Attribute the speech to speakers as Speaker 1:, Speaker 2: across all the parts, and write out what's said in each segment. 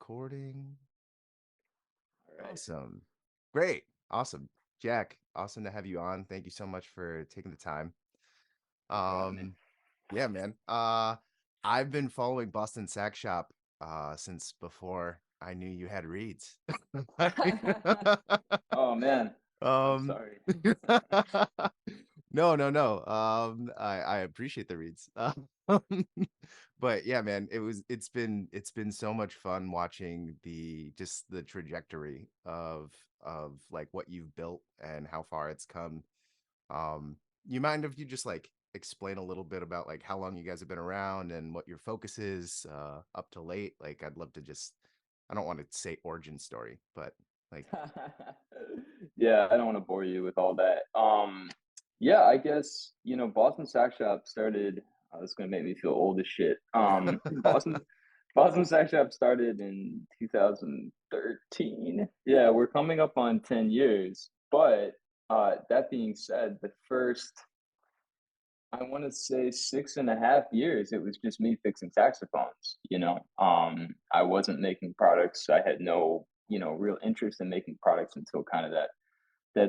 Speaker 1: recording.
Speaker 2: All right.
Speaker 1: Awesome. Great. Awesome. Jack, awesome to have you on. Thank you so much for taking the time.
Speaker 2: Thanks for having me.
Speaker 1: Um, yeah, man. I've been following Boston Sax Shop since before I knew you had reads.
Speaker 2: Oh man, I'm
Speaker 1: Um,
Speaker 2: sorry.
Speaker 1: no. I appreciate the reads. But yeah, man, it's been so much fun watching the trajectory of like what you've built and how far it's come. You mind if you just like explain a little bit about like how long you guys have been around and what your focus is up to late? Like I'd love to just I don't want to say origin story, but like
Speaker 2: Yeah, I don't want to bore you with all that. Yeah, I guess Boston Sax Shop started. It's gonna make me feel old as shit. Boston Sax Shop started in 2013. Yeah, we're coming up on 10 years. But that being said, the first I want to say 6.5 years, it was just me fixing saxophones. I wasn't making products. I had no, real interest in making products until kind of that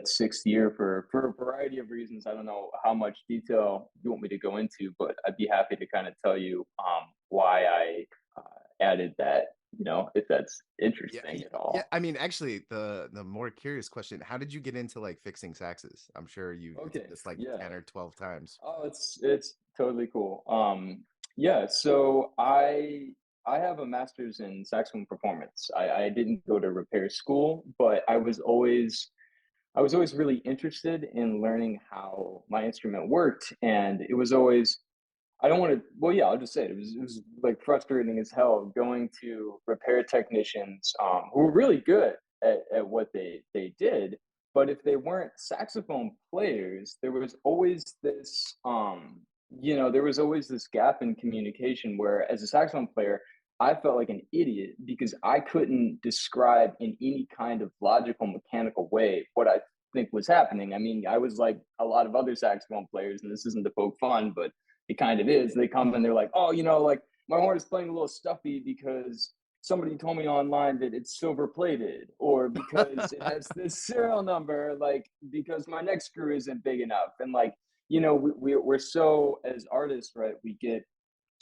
Speaker 2: sixth year for a variety of reasons. I don't know how much detail you want me to go into, but I'd be happy to kind of tell you why I added that. If that's
Speaker 1: yeah,
Speaker 2: interesting at
Speaker 1: yeah.
Speaker 2: all.
Speaker 1: I mean, actually, the more curious question: how did you get into like fixing saxes? I'm sure you've said
Speaker 2: Okay,
Speaker 1: this like
Speaker 2: yeah.
Speaker 1: 10 or 12 times.
Speaker 2: Oh, it's totally cool. Yeah, so I have a master's in saxophone performance. I didn't go to repair school, but I was always really interested in learning how my instrument worked, and it was always I don't want to. Well, yeah, I'll just say it was like frustrating as hell going to repair technicians who were really good at what they did, but if they weren't saxophone players, there was always this gap in communication where, as a saxophone player, I felt like an idiot because I couldn't describe in any kind of logical, mechanical way what I think was happening. I mean, I was like a lot of other saxophone players, and this isn't to poke fun, but it kind of is. They come and they're like, oh, like my horn is playing a little stuffy because somebody told me online that it's silver plated, or because it has this serial number, like because my neck screw isn't big enough. And like, we're so, as artists, right? We get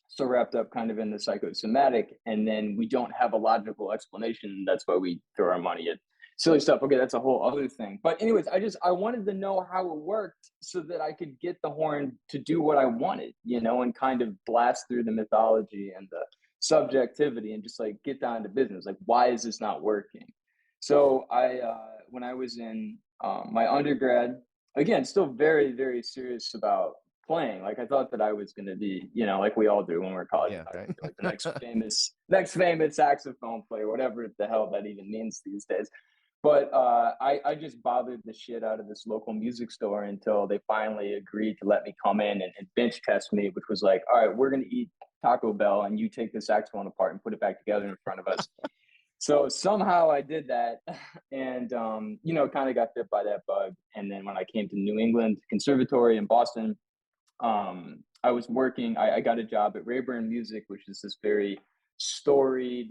Speaker 2: so wrapped up kind of in the psychosomatic, and then we don't have a logical explanation. That's why we throw our money at silly stuff. Okay, that's a whole other thing. But anyways, I wanted to know how it worked so that I could get the horn to do what I wanted, and kind of blast through the mythology and the subjectivity and just like get down to business. Like, why is this not working? So when I was in my undergrad, again, still very, very serious about playing. Like I thought that I was going to be, like we all do when we're in college, I
Speaker 1: Yeah,
Speaker 2: thought I was
Speaker 1: right.
Speaker 2: going to be like the next famous saxophone player, whatever the hell that even means these days. But I just bothered the shit out of this local music store until they finally agreed to let me come in and bench test me, which was like, all right, we're going to eat Taco Bell and you take the saxophone apart and put it back together in front of us. So somehow I did that and, kind of got bit by that bug. And then when I came to New England Conservatory in Boston, I was working, I got a job at Rayburn Music, which is this very storied,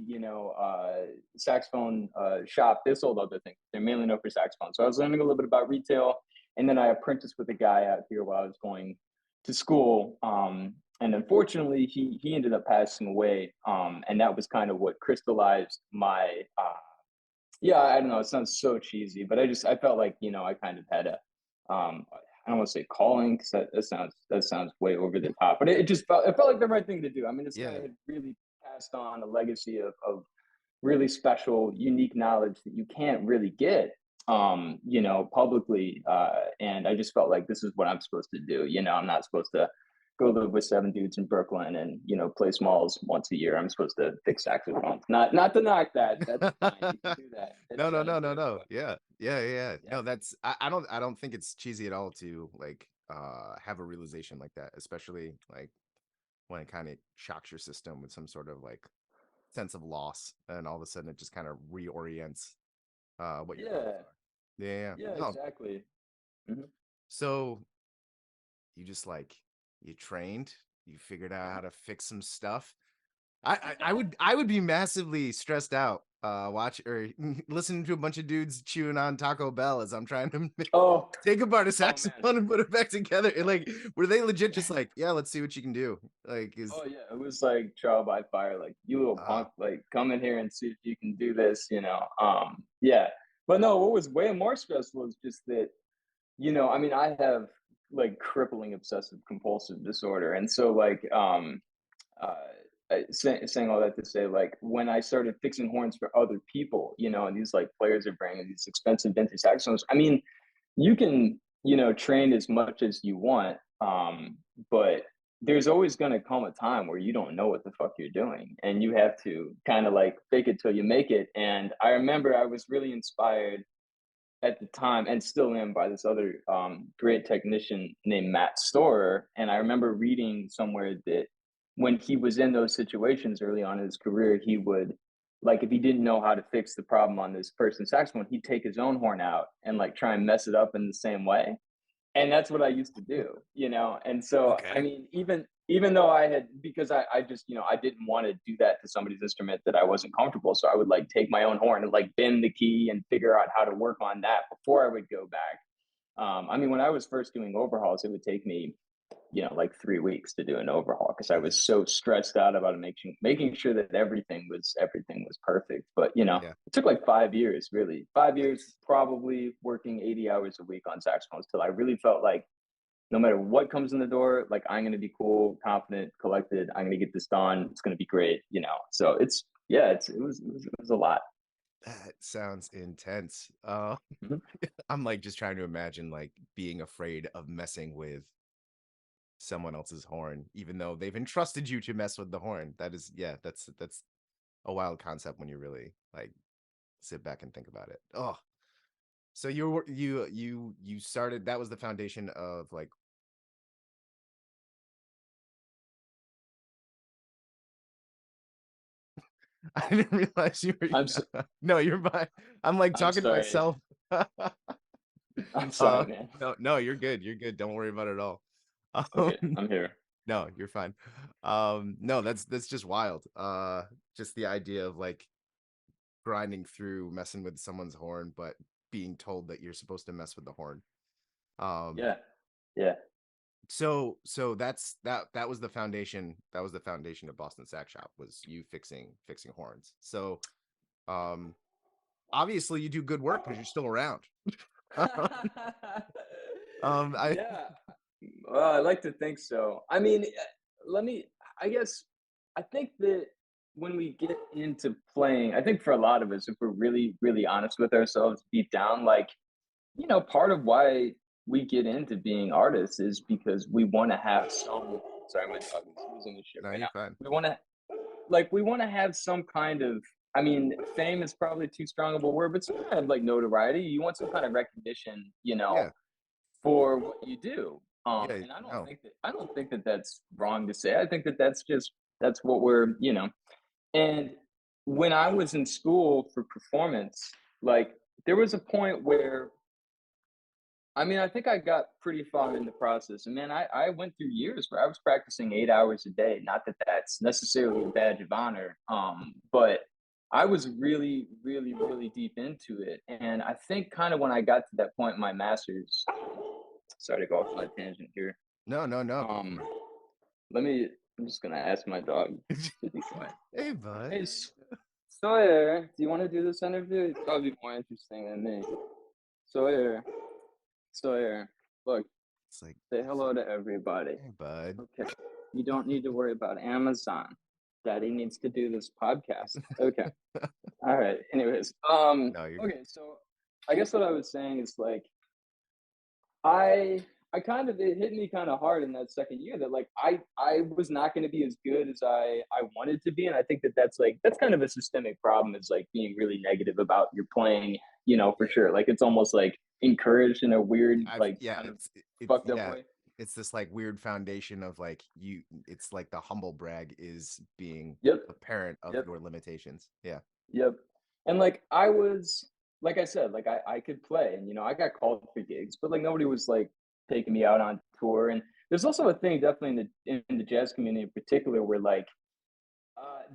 Speaker 2: saxophone shop. They sold other things. They're mainly known for saxophone. So I was learning a little bit about retail. And then I apprenticed with a guy out here while I was going to school. And unfortunately, he ended up passing away. And that was kind of what crystallized my, yeah, I don't know. It sounds so cheesy, but I felt like, I kind of had a, I don't want to say calling because that sounds way over the top, but it felt like the right thing to do. I mean, this guy
Speaker 1: Yeah.
Speaker 2: had really passed on a legacy of really special, unique knowledge that you can't really get, publicly. And I just felt like this is what I'm supposed to do. I'm not supposed to go live with seven dudes in Brooklyn and play smalls once a year. I'm supposed to fix saxophones. Not to knock that. That's fine. You can do that.
Speaker 1: No,
Speaker 2: It's
Speaker 1: no, no, no,
Speaker 2: good,
Speaker 1: no.
Speaker 2: but
Speaker 1: Yeah. Yeah, yeah, yeah.
Speaker 2: yeah.
Speaker 1: No, I don't think it's cheesy at all to like have a realization like that, especially like when it kind of shocks your system with some sort of like sense of loss and all of a sudden it just kind of reorients what your goals
Speaker 2: Yeah.
Speaker 1: are. Yeah, yeah.
Speaker 2: Yeah,
Speaker 1: No.
Speaker 2: exactly. Mhm.
Speaker 1: So you just like you trained, you figured out how to fix some stuff. I would be massively stressed out, watch or listening to a bunch of dudes chewing on Taco Bell as I'm trying to
Speaker 2: Oh,
Speaker 1: take apart a
Speaker 2: oh man.
Speaker 1: saxophone and put it back together. And like, were they legit just like, yeah, let's see what you can do? Like, is
Speaker 2: Oh yeah, it was like trial by fire. Like you little
Speaker 1: uh
Speaker 2: punk, like come in here and see if you can do this. Yeah. But no, what was way more stressful is just that I mean, I have like crippling obsessive compulsive disorder, and so uh, saying all that to say, like when I started fixing horns for other people, and these like players are bringing these expensive vintage saxophones. I mean, you can train as much as you want, but there's always going to come a time where you don't know what the fuck you're doing and you have to kind of like fake it till you make it. And I remember I was really inspired at the time and still am by this other great technician named Matt Storer. And I remember reading somewhere that when he was in those situations early on in his career, he would like if he didn't know how to fix the problem on this person's saxophone, he'd take his own horn out and like try and mess it up in the same way. And that's what I used to do. And so I
Speaker 1: okay.
Speaker 2: mean, even though I had because I just I didn't want to do that to somebody's instrument that I wasn't comfortable. So I would like take my own horn and like bend the key and figure out how to work on that before I would go back. I mean, when I was first doing overhauls, it would take me like 3 weeks to do an overhaul because I was
Speaker 1: Jesus.
Speaker 2: so stressed out about making sure that everything was perfect. But
Speaker 1: Yeah.
Speaker 2: it took like 5 years, really, 5 years,
Speaker 1: Yikes.
Speaker 2: probably working 80 hours a week on saxophones till I really felt like no matter what comes in the door, like I'm gonna be cool, confident, collected. I'm gonna get this done. It's gonna be great. So it's yeah, it was a lot.
Speaker 1: That sounds intense.
Speaker 2: Mhm.
Speaker 1: I'm like just trying to imagine like being afraid of messing with someone else's horn, even though they've entrusted you to mess with the horn. That is, yeah, that's a wild concept when you really like sit back and think about it. Oh, so you started. That was the foundation of like. I didn't realize you were.
Speaker 2: I'm so,
Speaker 1: No, you're fine. I'm like
Speaker 2: I'm
Speaker 1: talking to
Speaker 2: sorry.
Speaker 1: myself.
Speaker 2: I'm sorry, man.
Speaker 1: No, no, you're good. You're good. Don't worry about it at all.
Speaker 2: Okay,
Speaker 1: Um,
Speaker 2: I'm here.
Speaker 1: no, you're fine. No, that's just wild. Just the idea of like grinding through messing with someone's horn, but being told that you're supposed to mess with the horn. Um,
Speaker 2: Yeah, yeah,
Speaker 1: so that was the foundation. That was the foundation of Boston Sax Shop was you fixing horns. So um obviously you do good work because you're still around. I
Speaker 2: yeah. Well, I like to think so. I mean, let me. I guess I think that when we get into playing, I think for a lot of us, if we're really, really honest with ourselves deep down, like part of why we get into being artists is because we want to have some. Sorry, my dog is losing his shit
Speaker 1: no,
Speaker 2: right
Speaker 1: you're
Speaker 2: now.
Speaker 1: fine.
Speaker 2: We want to have some kind of. I mean, fame is probably too strong of a word, but some kind of like notoriety. You want some kind of recognition,
Speaker 1: Yeah,
Speaker 2: for what you do.
Speaker 1: yeah,
Speaker 2: And
Speaker 1: no.
Speaker 2: I don't think that that's wrong to say. I think that that's what we're. And when I was in school for performance, like there was a point where I mean, I think I got pretty far in the process. And man, I went through years where I was practicing 8 hours a day. Not that that's necessarily a badge of honor, but I was really, really, really deep into it. And I think kind of when I got to that point in my master's, sorry to go off on a tangent here.
Speaker 1: No, no, no, go
Speaker 2: Um,
Speaker 1: for
Speaker 2: I'm just gonna ask my dog
Speaker 1: it.
Speaker 2: to be quiet.
Speaker 1: Hey, bud.
Speaker 2: Hey, Sawyer, do you want to do this interview? It's probably more interesting than me. Sawyer, Sawyer, look,
Speaker 1: It's like,
Speaker 2: say hello to everybody.
Speaker 1: hey, bud.
Speaker 2: Okay. You don't need to worry about Amazon. Daddy needs to do this podcast. Okay. All right. Anyways,
Speaker 1: No, you're
Speaker 2: okay, so I guess what I was saying is like I I kind of it hit me kind of hard in that second year that like I was not going to be as good as I wanted to be, and I think that that's kind of a systemic problem is like being really negative about your playing, for
Speaker 1: yeah.
Speaker 2: sure. Like it's almost like encouraged in a weird
Speaker 1: I've
Speaker 2: like
Speaker 1: yeah,
Speaker 2: kind of
Speaker 1: it's
Speaker 2: fucked up
Speaker 1: yeah,
Speaker 2: way.
Speaker 1: it's this like weird foundation of like you it's like the humble brag is being
Speaker 2: Yep.
Speaker 1: a parent of
Speaker 2: Yep.
Speaker 1: your limitations. Yeah.
Speaker 2: Yep. And like I was like I said, like I could play and I got called for gigs, but like nobody was like taking me out on tour. And there's also a thing definitely in the jazz community in particular where like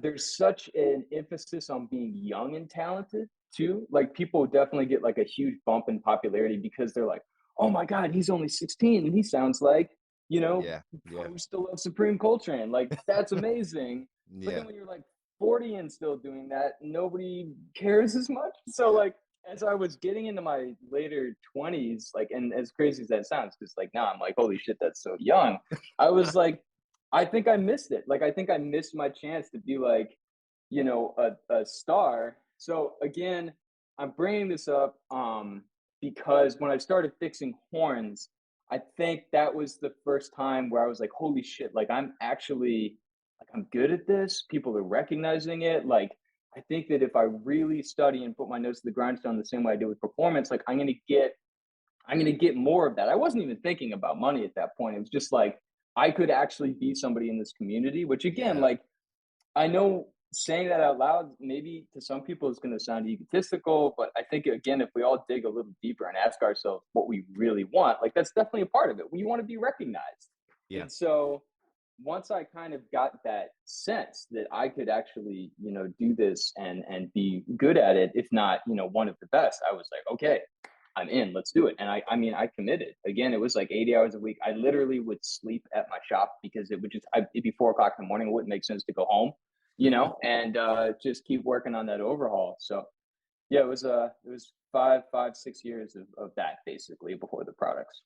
Speaker 2: there's such an emphasis on being young and talented too. Like people definitely get like a huge bump in popularity because they're like, "Oh my god, he's only 16 and he sounds like, you know,
Speaker 1: Yeah, yeah,
Speaker 2: still love Supreme Coltrane. Like that's amazing." But
Speaker 1: yeah,
Speaker 2: then when you're like 40 and still doing that, nobody cares as much. So
Speaker 1: yeah,
Speaker 2: like as I was getting into my later 20s, like, and as crazy as that sounds, because like now I'm like, holy shit, that's so young. I was like, I think I missed it. Like, I think I missed my chance to be like, a star. So again, I'm bringing this up because when I started fixing horns, I think that was the first time where I was like, holy shit, like I'm actually like I'm good at this. People are recognizing it. Like I think that if I really study and put my nose to the grindstone the same way I do with performance, like I'm gonna get more of that. I wasn't even thinking about money at that point. It was just like I could actually be somebody in this community, which again,
Speaker 1: yeah,
Speaker 2: like I know saying that out loud, maybe to some people it's gonna sound egotistical, but I think again, if we all dig a little deeper and ask ourselves what we really want, like that's definitely a part of it. We want to be recognized.
Speaker 1: yeah,
Speaker 2: And so once I kind of got that sense that I could actually, do this and be good at it, if not, one of the best, I was like, okay, I'm in, let's do it. And I mean, I committed. Again, it was like 80 hours a week. I literally would sleep at my shop because it would it'd be 4 o'clock in the morning. It wouldn't make sense to go home, and just keep working on that overhaul. So yeah, it was 5, 6 years of that basically before the products.